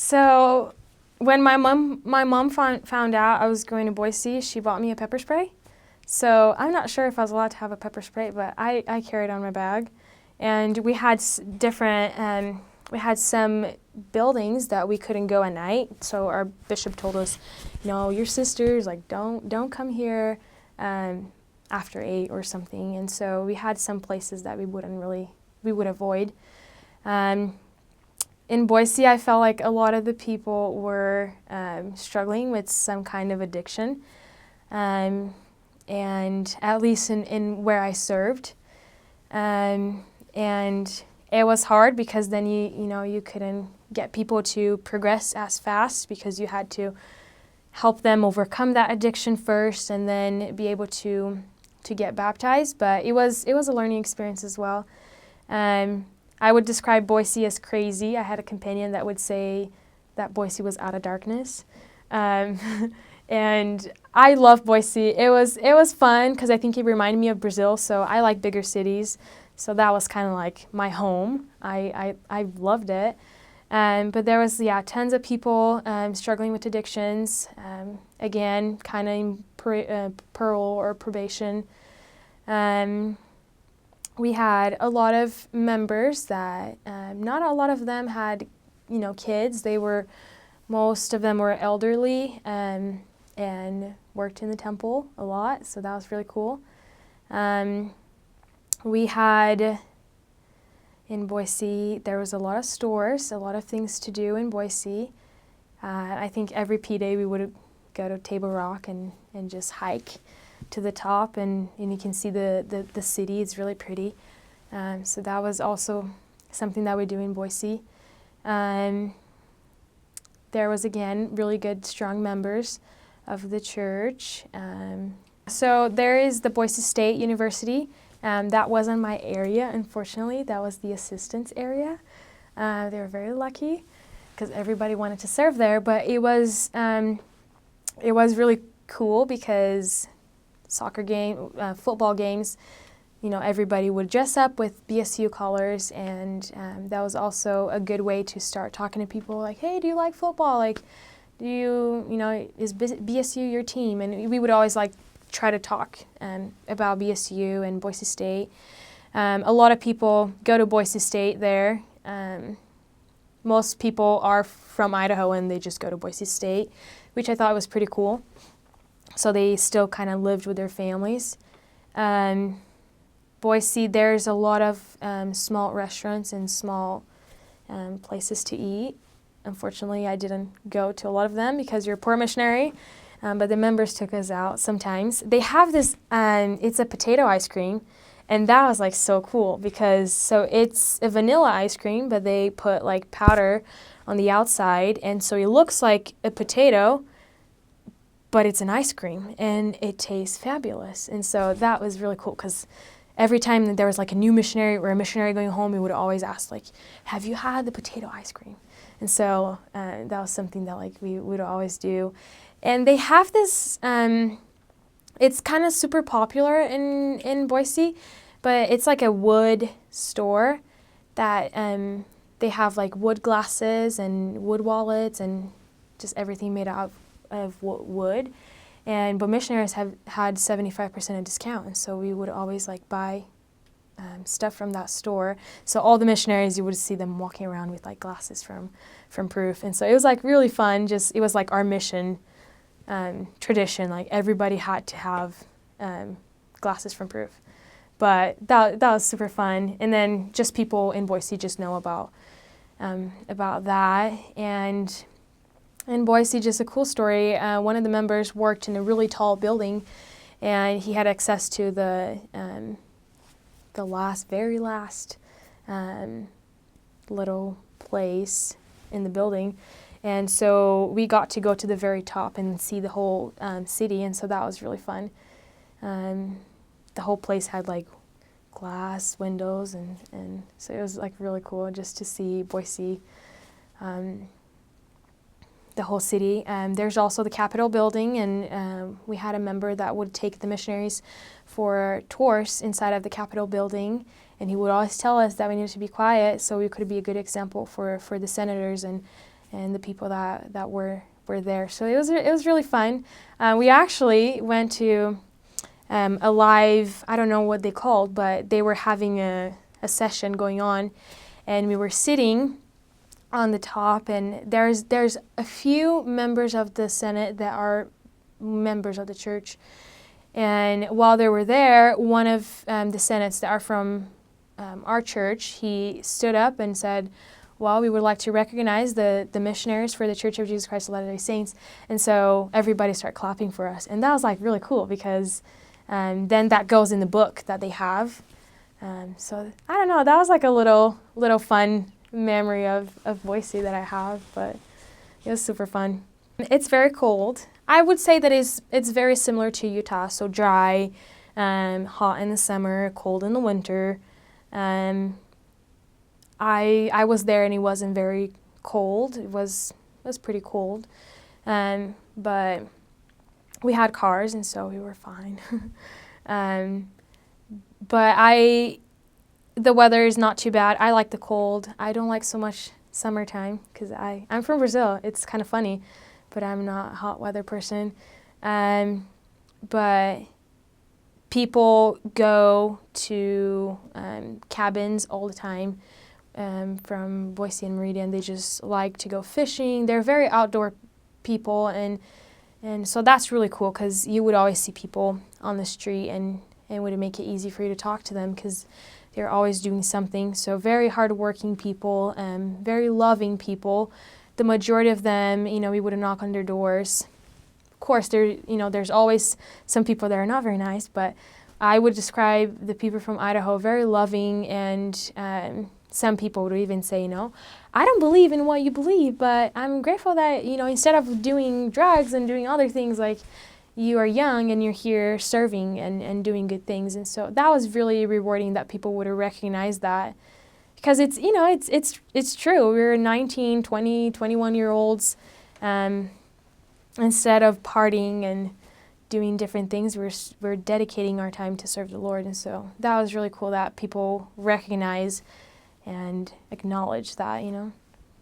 So when my mom found out I was going to Boise, she bought me a pepper spray. So I'm not sure if I was allowed to have a pepper spray, but I carried on my bag. And we had we had some buildings that we couldn't go at night. So our bishop told us, no, your sisters, like, don't come here after 8 or something. And so we had some places that we would avoid. In Boise, I felt like a lot of the people were struggling with some kind of addiction. And at least in where I served. And it was hard because then you couldn't get people to progress as fast because you had to help them overcome that addiction first and then be able to get baptized. But it was a learning experience as well. I would describe Boise as crazy. I had a companion that would say that Boise was out of darkness. And I love Boise. It was fun because I think it reminded me of Brazil, so I like bigger cities. So that was kind of like my home. I loved it. But there was, tons of people struggling with addictions. Again, kind of in parole or probation. We had a lot of members that, not a lot of them had, kids. Most of them were elderly. And worked in the temple a lot, so that was really cool. We had, in Boise, there was a lot of stores, a lot of things to do in Boise. I think every P-Day we would go to Table Rock and just hike to the top, and you can see the city. It's really pretty. So that was also something that we do in Boise. There was, again, really good, strong members of the church. So there is the Boise State University. That wasn't my area, unfortunately. That was the assistants area. They were very lucky because everybody wanted to serve there. But it was really cool because football games, everybody would dress up with BSU colors, and that was also a good way to start talking to people like, hey, do you like football? Like, is BSU your team? And we would always try to talk about BSU and Boise State. A lot of people go to Boise State there. Most people are from Idaho and they just go to Boise State, which I thought was pretty cool. So they still kind of lived with their families. Boise, there's a lot of small restaurants and small places to eat. Unfortunately, I didn't go to a lot of them because you're a poor missionary, but the members took us out sometimes. They have this, it's a potato ice cream, and that was so cool because it's a vanilla ice cream, but they put powder on the outside, and so it looks like a potato, but it's an ice cream, and it tastes fabulous. And so that was really cool because every time that there was a new missionary or a missionary going home, we would always ask have you had the potato ice cream? And so that was something that we would always do. And they have this, it's kind of super popular in Boise, but it's a wood store that they have wood glasses and wood wallets and just everything made out of wood. But missionaries have had 75% of discount, and so we would always buy stuff from that store. So all the missionaries, you would see them walking around with glasses from Proof. And so it was really fun. It was our mission tradition. Everybody had to have glasses from Proof. But that was super fun. And then just people in Boise just know about that. And in Boise, just a cool story. One of the members worked in a really tall building, and he had access to the very last little place in the building. And so we got to go to the very top and see the whole city, and so that was really fun. The whole place had glass windows, and so it was really cool just to see Boise, the whole city. There's also the Capitol building, and we had a member that would take the missionaries for tours inside of the Capitol building, and he would always tell us that we needed to be quiet so we could be a good example for the senators and and the people that were there. So it was really fun. We actually went to a live, I don't know what they called, but they were having a session going on, and we were sitting on the top, and there's a few members of the Senate that are members of the church. And while they were there, one of the senates that are from our church, he stood up and said, well, we would like to recognize the missionaries for the Church of Jesus Christ of Latter-day Saints. And so everybody started clapping for us. And that was like really cool, because then that goes in the book that they have. So I don't know, that was like a little fun memory of Boise that I have, but it was super fun. It's very cold. I would say that it's very similar to Utah, so dry, hot in the summer, cold in the winter. I was there and it wasn't very cold. It was pretty cold, but we had cars and so we were fine. But the weather is not too bad. I like the cold. I don't like so much summertime because I'm from Brazil. It's kind of funny, but I'm not a hot weather person. But people go to cabins all the time from Boise and Meridian. They just like to go fishing. They're very outdoor people, and so that's really cool, because you would always see people on the street, and it would make it easy for you to talk to them because they're always doing something. So very hardworking people, very loving people. The majority of them, we would knock on their doors. Of course, there's always some people that are not very nice, but I would describe the people from Idaho very loving, and some people would even say, I don't believe in what you believe, but I'm grateful that, instead of doing drugs and doing other things, like, you are young and you're here serving and doing good things. And so that was really rewarding that people would recognize that, because it's true. We're 19, 20, 21-year-olds. Instead of partying and doing different things, we're dedicating our time to serve the Lord. And so that was really cool that people recognize and acknowledge that,